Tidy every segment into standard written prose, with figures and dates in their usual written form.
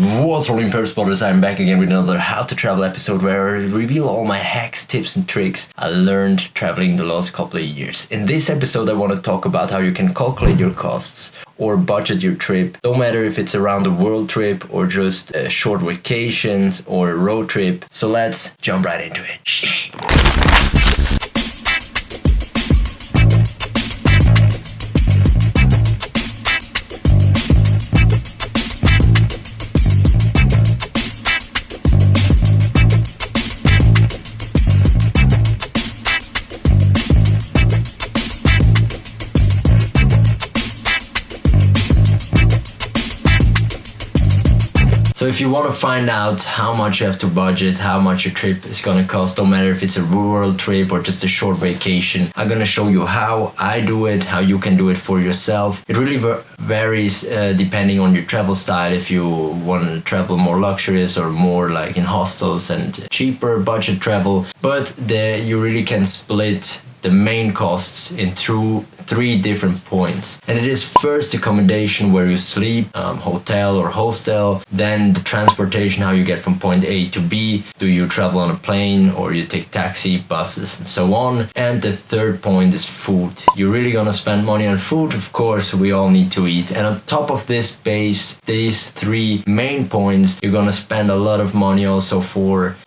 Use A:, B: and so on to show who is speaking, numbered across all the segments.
A: What's rolling perfspots? I'm back again with another how to travel episode where I reveal all my hacks, tips and tricks I learned traveling the last couple of years. In this episode I want to talk about how you can calculate your costs or budget your trip. No matter if it's around the world trip or just short vacations or a road trip. So let's jump right into it. So if you want to find out how much you have to budget, how much your trip is going to cost, no matter if it's a world trip or just a short vacation, I'm going to show you how I do it, how you can do it for yourself. It really varies depending on your travel style, if you want to travel more luxurious or more like in hostels and cheaper budget travel. But you really can split the main costs into three different points. And it is first accommodation, where you sleep, hotel or hostel, then the transportation, how you get from point A to B, do you travel on a plane or you take taxi, buses and so on. And the third point is food. You're really gonna spend money on food, of course, we all need to eat. And on top of this base, these three main points, you're gonna spend a lot of money also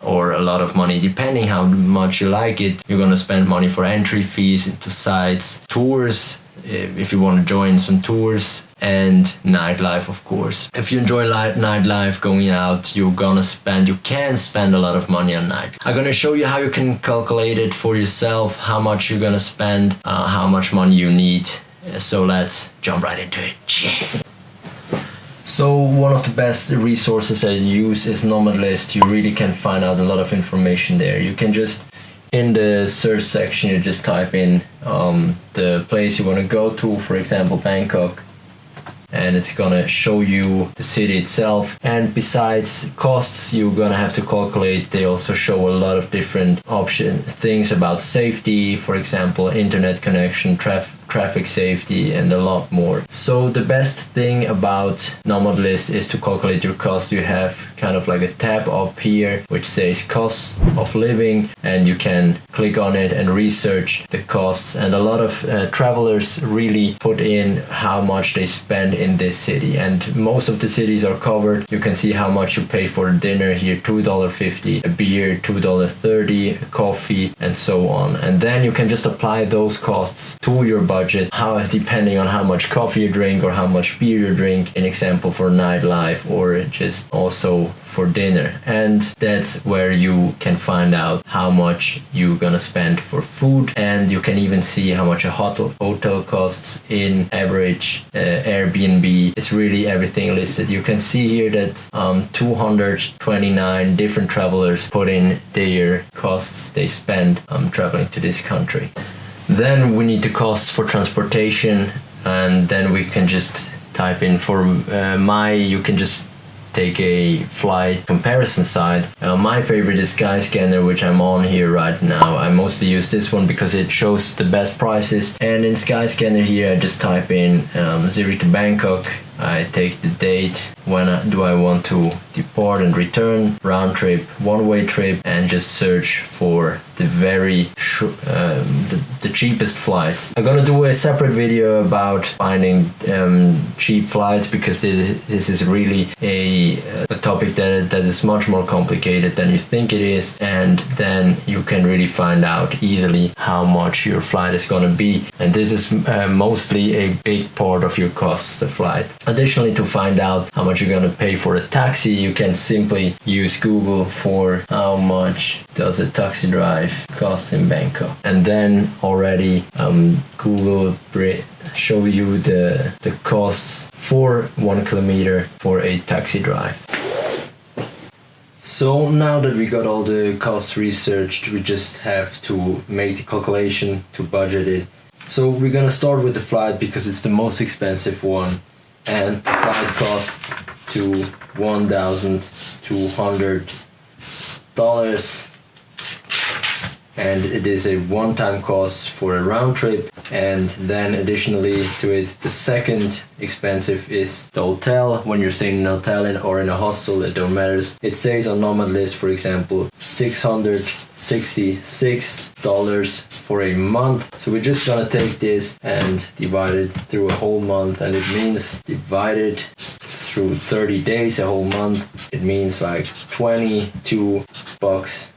A: or a lot of money depending how much you like it. You're gonna spend money for entry fees into sites, tours, if you want to join some tours, and nightlife, of course. If you enjoy nightlife, going out, you can spend a lot of money on night. I'm gonna show you how you can calculate it for yourself, how much you're gonna spend, how much money you need. So let's jump right into it. So one of the best resources I use is Nomadlist. You really can find out a lot of information there. You can just, in the search section, you just type in the place you want to go to, for example Bangkok, and it's gonna show you the city itself. And besides costs you're gonna have to calculate, they also show a lot of different things about safety, for example internet connection, traffic safety, and a lot more. So the best thing about Nomadlist is to calculate your cost. You have kind of like a tab up here which says cost of living, and you can click on it and research the costs. And a lot of travelers really put in how much they spend in this city, and most of the cities are covered. You can see how much you pay for dinner here, $2.50, a beer $2.30, a coffee, and so on. And then you can just apply those costs to your budget, depending on how much coffee you drink or how much beer you drink, an example for nightlife or just also for dinner. And that's where you can find out how much you're gonna spend for food, and you can even see how much a hotel costs in average, Airbnb. It's really everything listed. You can see here that 229 different travelers put in their costs they spend traveling to this country. Then we need the costs for transportation, and then we can just type in for you can just take a flight comparison site. My favorite is Skyscanner, which I'm on here right now. I mostly use this one because it shows the best prices. And in Skyscanner here I just type in Zurich to Bangkok. I take the date, when do I want to depart and return, round trip, one-way trip, and just search for the the cheapest flights. I'm gonna do a separate video about finding cheap flights, because this is really a topic that is much more complicated than you think it is, and then you can really find out easily how much your flight is gonna be. And this is mostly a big part of your costs, the flight. Additionally, to find out how much you're gonna pay for a taxi, you can simply use Google for how much does a taxi drive cost in Bangkok, and then already Google show you the costs for 1 kilometer for a taxi drive. So now that we got all the costs researched, we just have to make the calculation to budget it. So we're gonna start with the flight because it's the most expensive one, and the flight costs to $1,200, and it is a one-time cost for a round trip. And then additionally to it, the second expensive is the hotel. When you're staying in a hotel or in a hostel, it don't matter. It says on Nomad List, for example, $666 for a month. So we're just gonna take this and divide it through a whole month, and it means divided through 30 days, a whole month, it means like $22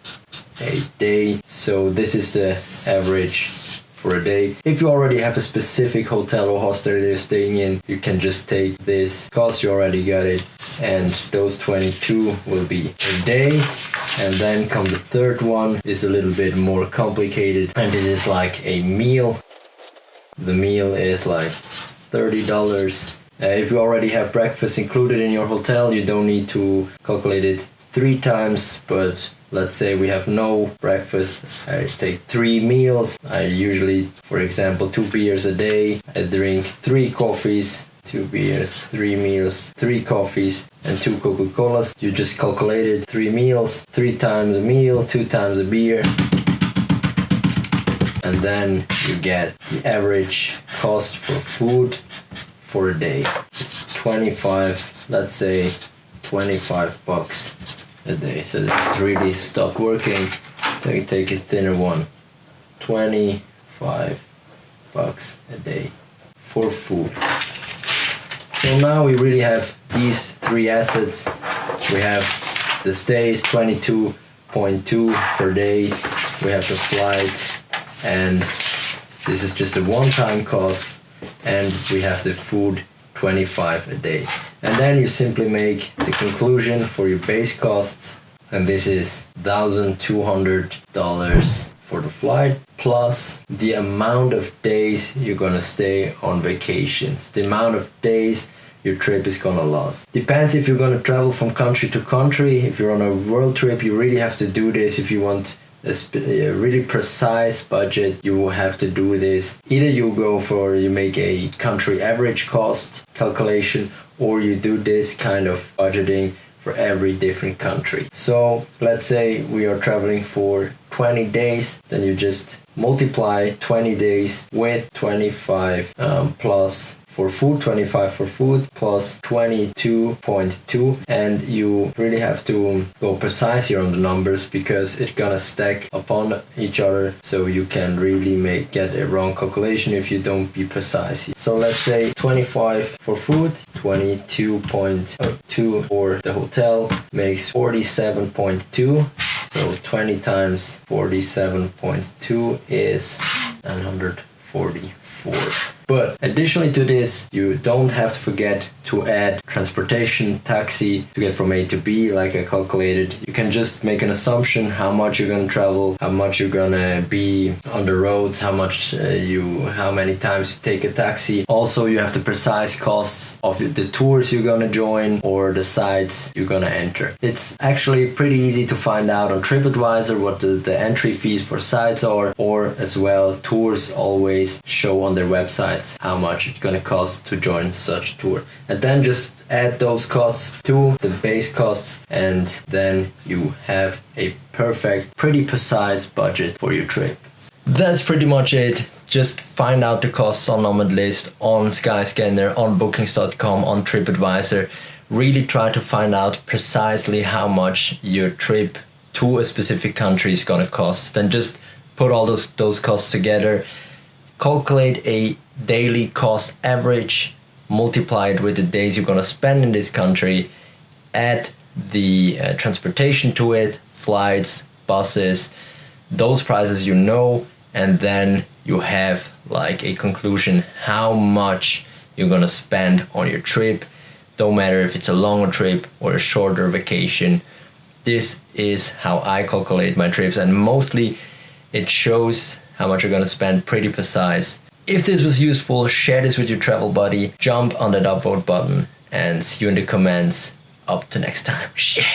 A: a day. So this is the average for a day. If you already have a specific hotel or hostel you're staying in, you can just take this cost, you already got it, and those 22 will be a day. And then come the third one, is a little bit more complicated, and it is like a meal. The meal is like $30. If you already have breakfast included in your hotel, you don't need to calculate it 3 times, but let's say we have no breakfast. I take 3 meals. I usually, for example, 2 beers a day. I drink 3 coffees, 2 beers, 3 meals, 3 coffees, and 2 Coca-Colas. You just calculated 3 meals, 3 times a meal, 2 times a beer. And then you get the average cost for food for a day. It's 25, let's say $25 a day. So this really stopped working. So you take a thinner one. $25 a day for food. So now we really have these 3 assets. We have the stays, 22.2 per day. We have the flights, and this is just a one-time cost. And we have the food, 25 a day. And then you simply make the conclusion for your base costs, and this is $1,200 for the flight, plus the amount of days you're gonna stay on vacations, the amount of days your trip is gonna last. Depends if you're gonna travel from country to country. If you're on a world trip, you really have to do this. If you want a really precise budget, you will have to do this. Either you make a country average cost calculation, or you do this kind of budgeting for every different country. So let's say we are traveling for 20 days, then you just multiply 20 days with 25 plus for food, 25 for food, plus 22.2, and you really have to go precise here on the numbers, because it's gonna stack upon each other, so you can really get a wrong calculation if you don't be precise. So let's say 25 for food, 22.2 for the hotel makes 47.2. So 20 times 47.2 is 944. But additionally to this, you don't have to forget to add transportation, taxi to get from A to B, like I calculated. You can just make an assumption how much you're gonna travel, how much you're gonna be on the roads, how many times you take a taxi. Also, you have the precise costs of the tours you're gonna join or the sites you're gonna enter. It's actually pretty easy to find out on TripAdvisor what the entry fees for sites are, or as well, tours always show on their website how much it's gonna cost to join such a tour, and then just add those costs to the base costs, and then you have a perfect, pretty precise budget for your trip. That's pretty much it. Just find out the costs on Nomad List, on Skyscanner, on Bookings.com, on TripAdvisor. Really try to find out precisely how much your trip to a specific country is gonna cost. Then just put all those costs together, calculate a daily cost average, multiply it with the days you're gonna spend in this country, add the transportation to it, flights, buses, those prices you know, and then you have like a conclusion how much you're gonna spend on your trip. Don't matter if it's a longer trip or a shorter vacation. This is how I calculate my trips, and mostly it shows how much you're gonna spend, pretty precise. If this was useful, share this with your travel buddy, jump on that upvote button, and see you in the comments. Up to next time. Shit.